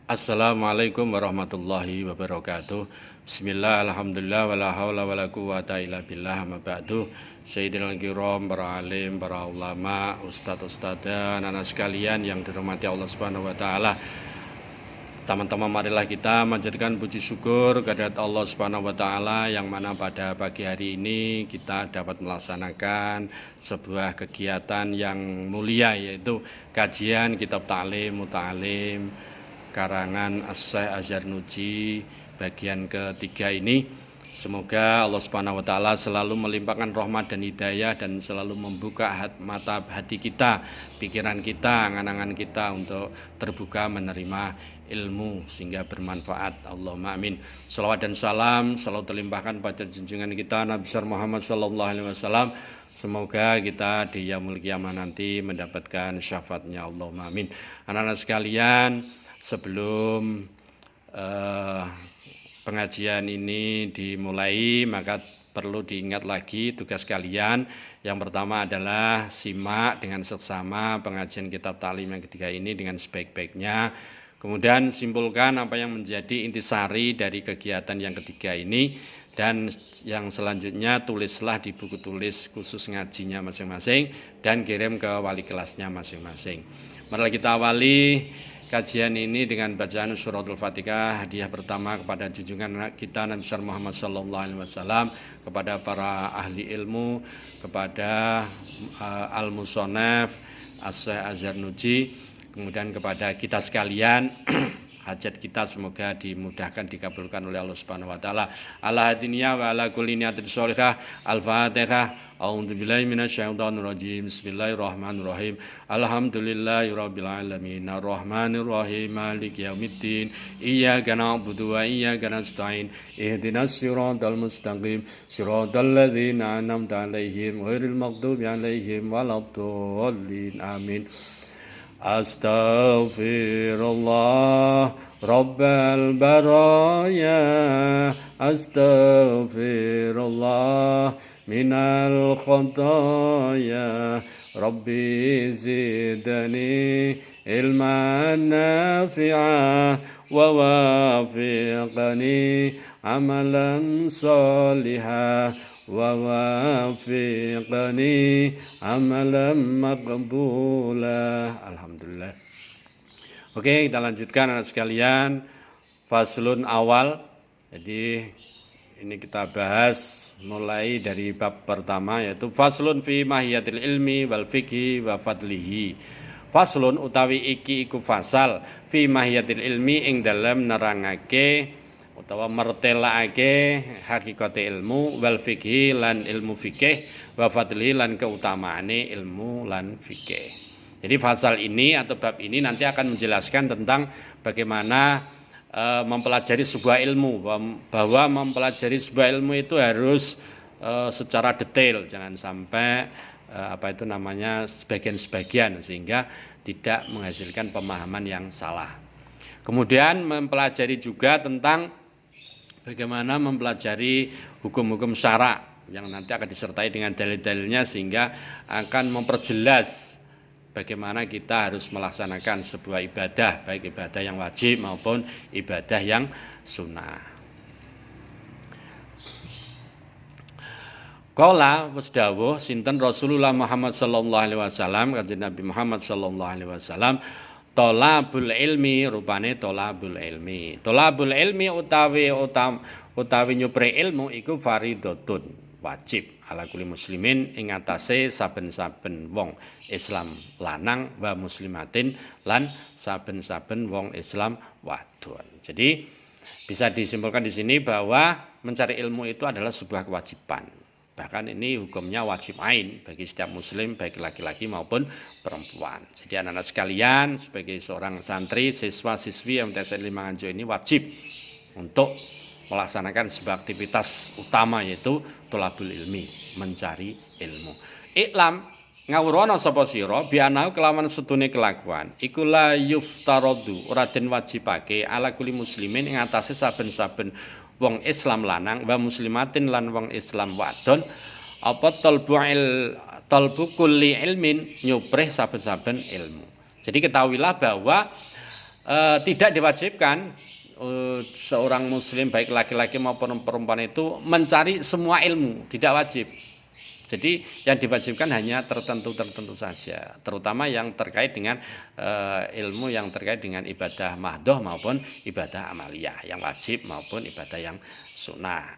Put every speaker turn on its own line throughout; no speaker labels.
Assalamualaikum warahmatullahi wabarakatuh. Bismillah, alhamdulillah, wala hawla wala quwata illa billah, amma ba'du. Sayyidina al-kiram, para alim, para ulama, ustadz dan anak sekalian yang dirahmati Allah Subhanahu wa taala. Teman-teman, marilah kita manjatkan puji syukur kehadirat Allah Subhanahu wa taala yang mana pada pagi hari ini kita dapat melaksanakan sebuah kegiatan yang mulia, yaitu kajian kitab ta'lim muta'alim karangan As-Syaikh Az-Zarnuji bagian ketiga ini. Semoga Allah Subhanahu wa taala selalu melimpahkan rahmat dan hidayah dan selalu membuka mata hati kita, pikiran kita, angan-angan kita untuk terbuka menerima ilmu sehingga bermanfaat. Allahumma amin. Salawat dan salam selalu terlimpahkan pada junjungan kita Nabi besar Muhammad sallallahu alaihi wasallam. Semoga kita di yaumul qiyamah nanti mendapatkan syafaatnya. Allahumma amin. Anak-anak sekalian, sebelum pengajian ini dimulai, maka perlu diingat lagi tugas kalian. Yang pertama adalah simak dengan seksama pengajian kitab ta'lim yang ketiga ini dengan sebaik-baiknya. Kemudian simpulkan apa yang menjadi intisari dari kegiatan yang ketiga ini. Dan yang selanjutnya tulislah di buku tulis khusus ngajinya masing-masing dan kirim ke wali kelasnya masing-masing. Mari kita awali kajian ini dengan bacaan suratul Fatihah, hadiah pertama kepada junjungan kita Nabi besar Muhammad sallallahu alaihi wasallam, kepada para ahli ilmu, kepada al-musannaf As-Syaikh Az-Zarnuji, kemudian kepada kita sekalian. Hajat kita semoga dimudahkan, dikabulkan oleh Allah Subhanahu wa taala. Ala hadiniya wa ala kulli niyatin sholihah. Al-Fatihah. A'udzubillahi minasyaitonir rajim. Bismillahirrahmanirrahim. Alhamdulillahirabbil alamin. Arrahmanir rahim. Maliki yaumiddin. Iyyaka na'budu wa iyyaka nasta'in. Ihdinas siratal mustaqim. Siratal ladzina an'amta 'alaihim ghairil maghdubi 'alaihim waladdallin. Amin. Astaghfirullah Rabbal baraya, astaghfirullah minal khataya, Rabbi zidni ilman nafi'a wa wafiqni amalan salihah wa wafiqni amalan maqbula. Alhamdulillah. Oke, kita lanjutkan anak sekalian. Faslun awal. Jadi ini kita bahas mulai dari bab pertama, yaitu faslun fi mahiyatil ilmi wal fiqhi wa fadlihi. Faslun utawi iki iku fasal fi mahiyatil ilmi ing dalem nerangake utawa mertelake hakikate ilmu, wal fikih lan ilmu fikih, wa fadli lan keutamaane ilmu lan fikih. Jadi fasal ini atau bab ini nanti akan menjelaskan tentang bagaimana mempelajari sebuah ilmu, bahwa mempelajari sebuah ilmu itu harus secara detail, jangan sampai sebagian-sebagian sehingga tidak menghasilkan pemahaman yang salah. Kemudian mempelajari juga tentang bagaimana mempelajari hukum-hukum syara yang nanti akan disertai dengan dalil-dalilnya sehingga akan memperjelas bagaimana kita harus melaksanakan sebuah ibadah, baik ibadah yang wajib maupun ibadah yang sunnah. Qala wis dawuh sinten Rasulullah Muhammad sallallahu alaihi wasallam, kanjeng Nabi Muhammad sallallahu alaihi wasallam, tolabul ilmi, rupane tolabul ilmi. Tolabul ilmi utawi nyupre ilmu iku faridatun, wajib ala kulli muslimin ing atase saben-saben wong Islam lanang wa muslimatin lan saben-saben wong Islam wadon. Jadi bisa disimpulkan di sini bahwa mencari ilmu itu adalah sebuah kewajiban. Bahkan ini hukumnya wajib ain bagi setiap muslim, baik laki-laki maupun perempuan. Jadi anak-anak sekalian, sebagai seorang santri, siswa-siswi MTS 5 Nganjuk ini wajib untuk melaksanakan sebuah aktivitas utama, yaitu tholabul ilmi, mencari ilmu. Iklam ngawurono sapa sira bianau kelawan setune kelakuan iku la yuftaradu, ora den wajibake ala kulli muslimin ing atase saben-saben wong Islam lanang wa muslimatin lan wong Islam wadon apa talbu kulli ilmin, nyuprih saben-saben ilmu. Jadi ketahuilah bahwa Tidak diwajibkan seorang muslim baik laki-laki maupun perempuan itu mencari semua ilmu, tidak wajib. Jadi yang diwajibkan hanya tertentu saja, terutama yang terkait dengan ilmu yang terkait dengan ibadah mahdoh maupun ibadah amaliyah, yang wajib maupun ibadah yang sunnah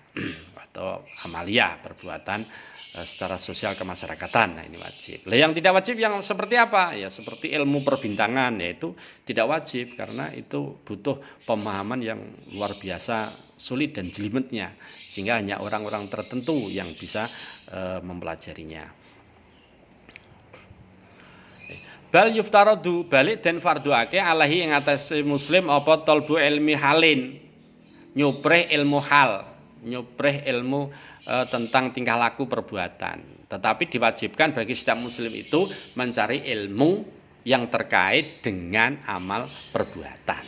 atau amaliyah, perbuatan secara sosial kemasyarakatan. Nah, ini wajib. Yang tidak wajib yang seperti apa? Ya seperti ilmu perbintangan, yaitu tidak wajib karena itu butuh pemahaman yang luar biasa sulit dan jelimetnya, sehingga hanya orang-orang tertentu yang bisa mempelajarinya. Bal yuftaradu balik dan farduake alahi ing atase muslim apa talbu ilmi halin, nyuprih ilmu hal, nyuprih ilmu tentang tingkah laku perbuatan. Tetapi diwajibkan bagi setiap muslim itu mencari ilmu yang terkait dengan amal perbuatan.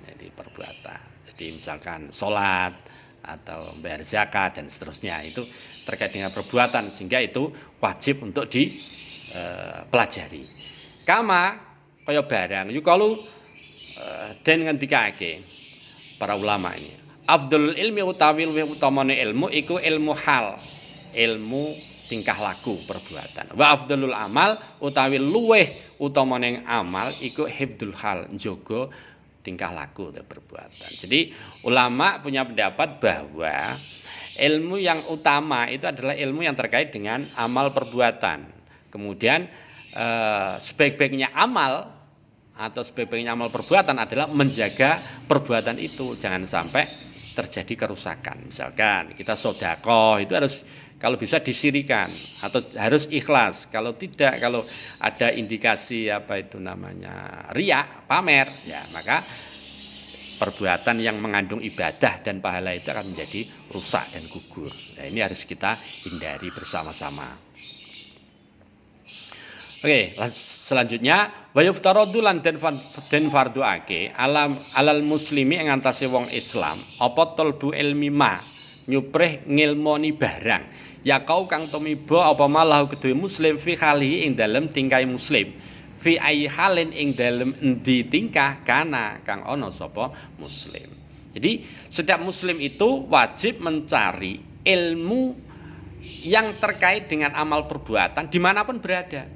Jadi perbuatan. Jadi misalkan sholat atau bayar zakat dan seterusnya, itu terkait dengan perbuatan, sehingga itu wajib untuk dipelajari. Kama kaya barang yukalu den ngendikake para ulama ini. Abdul ilmi utawi luwih utamane ilmu iku ilmu hal, ilmu tingkah laku perbuatan. Wa afdalul amal utawi luwih utamane amal iku hibdul hal, njaga tingkah laku atau perbuatan. Jadi ulama punya pendapat bahwa ilmu yang utama itu adalah ilmu yang terkait dengan amal perbuatan. Kemudian sebaik-baiknya amal atau sebaik-baiknya amal perbuatan adalah menjaga perbuatan itu jangan sampai terjadi kerusakan. Misalkan kita sedekah itu harus kalau bisa disirikan atau harus ikhlas. Kalau tidak, kalau ada indikasi apa itu namanya riya, pamer, ya maka perbuatan yang mengandung ibadah dan pahala itu akan menjadi rusak dan gugur. Nah, ini harus kita hindari bersama-sama. Oke, selanjutnya wa yuftaradu lan den fardhuake alal muslimi ing antase wong Islam apa talbu ilmi ma, nyuprih ngilmoni barang ya kau kang tumiba apa malahu kedue muslim fi khali ing dalem tingkai muslim fi ai halin ing dalem endi tingkah kana kang ana sapa muslim. Jadi setiap muslim itu wajib mencari ilmu yang terkait dengan amal perbuatan dimanapun berada.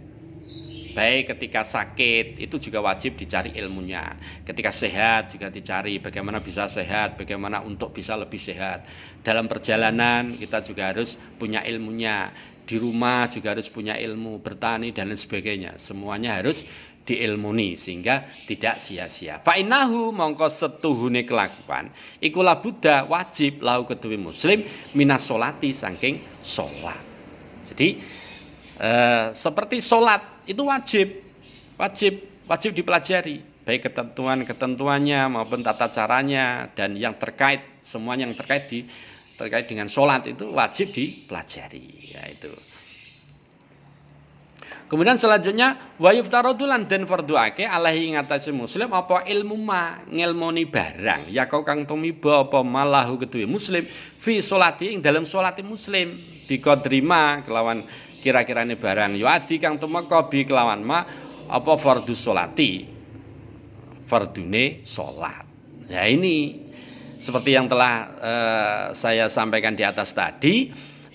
Baik ketika sakit itu juga wajib dicari ilmunya. Ketika sehat juga dicari bagaimana bisa sehat, bagaimana untuk bisa lebih sehat. Dalam perjalanan kita juga harus punya ilmunya. Di rumah juga harus punya ilmu, bertani dan lain sebagainya. Semuanya harus diilmuni sehingga tidak sia-sia. Fa innahu mongko setuhune kelakuan iku labuda wajib lahu kedue muslim minas sholati saking salat. Jadi seperti sholat itu wajib dipelajari, baik ketentuannya maupun tata caranya dan yang terkait semuanya yang terkait dengan sholat itu wajib dipelajari, yaitu. Kemudian selanjutnya wa yuftaradu lan den fardhuake alaihi ngatasi muslim apa ilmu ma ngilmoni barang ya kau kang tumiba apa malahu kedue muslim fi sholati ing dalam sholati muslim biqadrima kelawan kira-kirane barang yuadi kang tumeka bi kelawan ma apa fardhu sholati fardune salat. Ya ini seperti yang telah saya sampaikan di atas tadi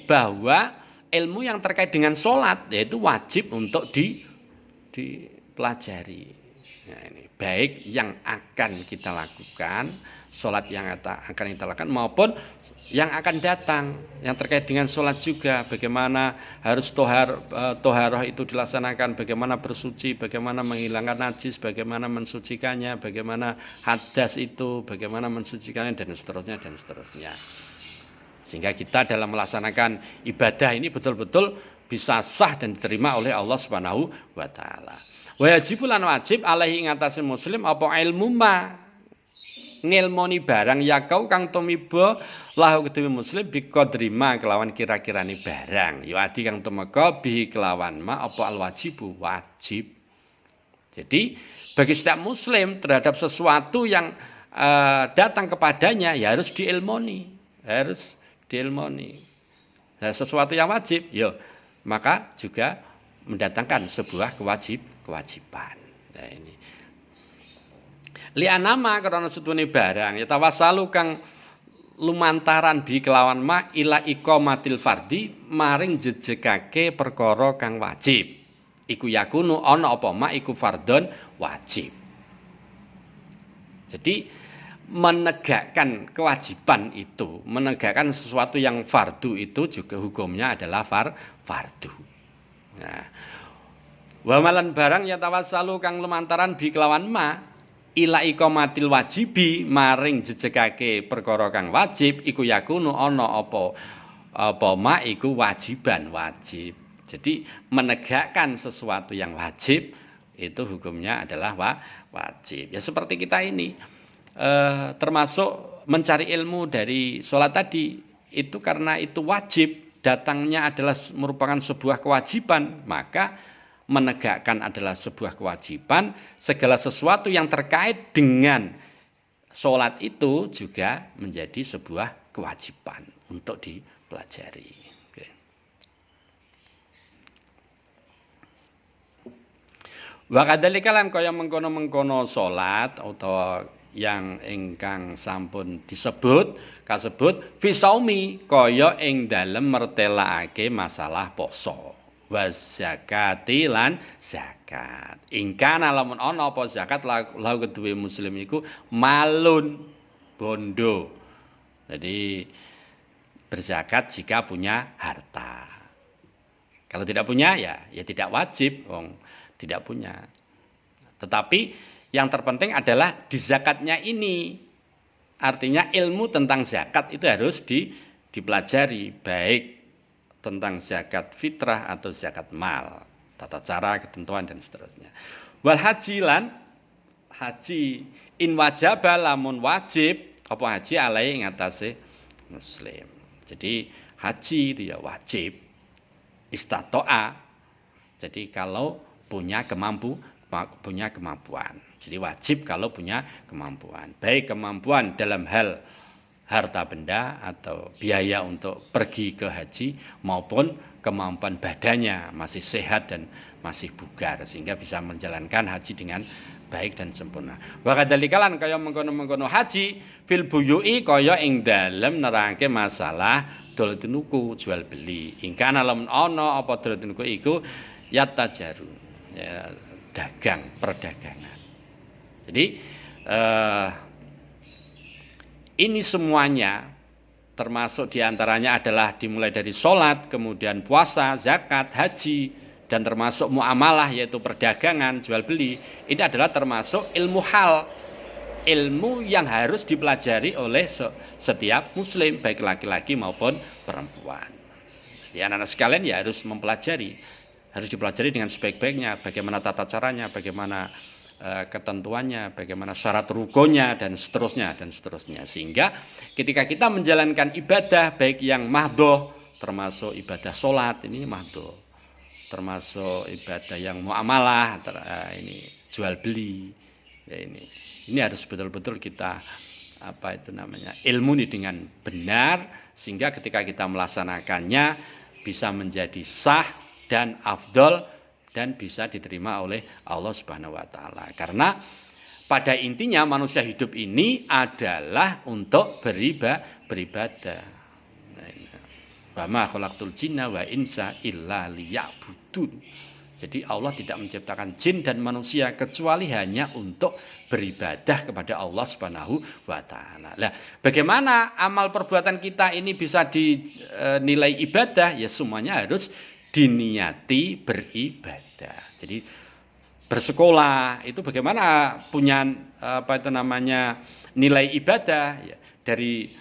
bahwa ilmu yang terkait dengan sholat yaitu wajib untuk dipelajari. Nah, ini baik yang akan kita lakukan, sholat yang akan kita lakukan maupun yang akan datang, yang terkait dengan sholat juga, bagaimana harus toharoh itu dilaksanakan, bagaimana bersuci, bagaimana menghilangkan najis, bagaimana mensucikannya, bagaimana hadas itu, bagaimana mensucikannya dan seterusnya. Sehingga kita dalam melaksanakan ibadah ini betul-betul bisa sah dan diterima oleh Allah Subhanahu wa taala. Wa yajibu lan wajib alaihi ngatasi muslim apa ilmu ma ngilmoni barang ya kau kang tumiba lahu kedue muslim bi qadrima kelawan kira-kirane barang ya adi kang tumeka bi kelawan ma apa al wajibu wajib. Jadi bagi setiap muslim terhadap sesuatu yang datang kepadanya ya harus diilmoni, Nah, sesuatu yang wajib ya maka juga mendatangkan sebuah kewajiban. Nah, ini Li'anama karena setune barang ya tawassalu kang lumantaran bi kelawan ma ila iqamatil fardi maring jejegake perkara kang wajib. Iku yakunu ana apa ma iku fardhon wajib. Jadi menegakkan kewajiban itu, menegakkan sesuatu yang fardu itu juga hukumnya adalah fardu. Nah, wa malan barang ya tawassalu kang lumantaran bi kelawan ma ila iqamatil wajibi maring jejegake perkara kang wajib iku yakunu ana apa ma iku wajiban wajib. Jadi menegakkan sesuatu yang wajib itu hukumnya adalah wajib. Ya seperti kita ini termasuk mencari ilmu dari sholat tadi itu karena itu wajib, datangnya adalah merupakan sebuah kewajiban, maka menegakkan adalah sebuah kewajiban, segala sesuatu yang terkait dengan sholat itu juga menjadi sebuah kewajiban untuk dipelajari. Wa kadzalika lan kaya mengkono-mengkono salat utawa yang ingkang sampun disebut kasebut fisaumi kaya ing dalem mertelakake masalah poso wa zakati lan zakat. Ingkana lamun ana apa zakat lau keduwe muslim iku malun bondo. Jadi berzakat jika punya harta. Kalau tidak punya ya tidak wajib, tidak punya. Tetapi yang terpenting adalah di zakatnya ini. Artinya ilmu tentang zakat itu harus dipelajari, baik tentang zakat fitrah atau zakat mal, tata cara, ketentuan dan seterusnya. Wal haji lan haji in wajaba lamun wajib apa haji alai ngatasé muslim. Jadi haji itu ya wajib istato'a. Jadi kalau punya kemampuan. Jadi wajib kalau punya kemampuan. Baik kemampuan dalam hal harta benda atau biaya untuk pergi ke haji maupun kemampuan badannya masih sehat dan masih bugar sehingga bisa menjalankan haji dengan baik dan sempurna. Wa kadzalika lan kaya mengkono-mengkono haji fil buyui kaya ing dalem nerangke masalah dol tunuku jual beli. Ingkana lamun ana apa dol tunuku iku yatajaru. Ya, dagang, perdagangan. Jadi ini semuanya termasuk diantaranya adalah dimulai dari sholat, kemudian puasa, zakat, haji, dan termasuk muamalah yaitu perdagangan, jual beli. Ini adalah termasuk ilmu hal, ilmu yang harus dipelajari oleh setiap muslim, baik laki-laki maupun perempuan. Jadi anak-anak sekalian ya harus mempelajari. Harus dipelajari dengan sebaik-baiknya, bagaimana tata caranya, bagaimana ketentuannya, bagaimana syarat rukunnya dan seterusnya. Sehingga ketika kita menjalankan ibadah baik yang mahdhoh termasuk ibadah sholat ini mahdhoh, termasuk ibadah yang muamalah ini jual beli ya ini harus betul-betul kita ilmu ini dengan benar sehingga ketika kita melaksanakannya bisa menjadi sah dan afdol dan bisa diterima oleh Allah Subhanahu wa taala. Karena pada intinya manusia hidup ini adalah untuk beribadah. Wa ma khalaqtul jinna wa insa illa liya'budun. Jadi Allah tidak menciptakan jin dan manusia kecuali hanya untuk beribadah kepada Allah Subhanahu wa taala. Lah, bagaimana amal perbuatan kita ini bisa dinilai ibadah? Ya semuanya harus diniati beribadah. Jadi bersekolah itu bagaimana punya nilai ibadah ya, dari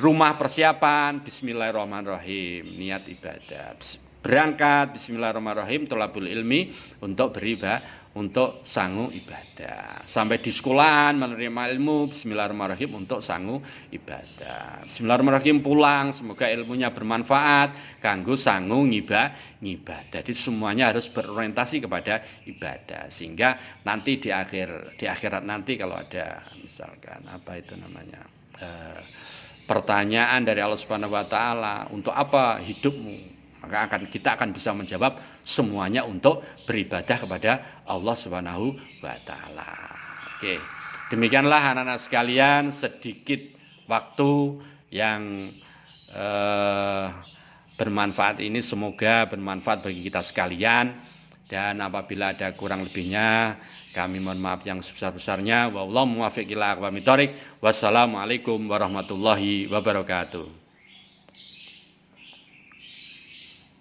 rumah persiapan bismillahirrahmanirrahim niat ibadah, berangkat bismillahirrahmanirrahim thalabul ilmi untuk beribadah, untuk sangu ibadah, sampai di sekolahan menerima ilmu bismillahirrahmanirrahim untuk sangu ibadah, bismillahirrahmanirrahim pulang semoga ilmunya bermanfaat kanggo sangu ngibadah. Jadi semuanya harus berorientasi kepada ibadah sehingga nanti di akhirat nanti kalau ada misalkan pertanyaan dari Allah Subhanahu wa taala, untuk apa hidupmu? Maka kita akan bisa menjawab semuanya untuk beribadah kepada Allah Subhanahu wa taala. Oke, demikianlah anak-anak sekalian sedikit waktu yang bermanfaat ini, semoga bermanfaat bagi kita sekalian, dan apabila ada kurang lebihnya kami mohon maaf yang sebesar-besarnya. Wallahu muwaffiq ila aqwamit thoriq. Wassalamualaikum warahmatullahi wabarakatuh.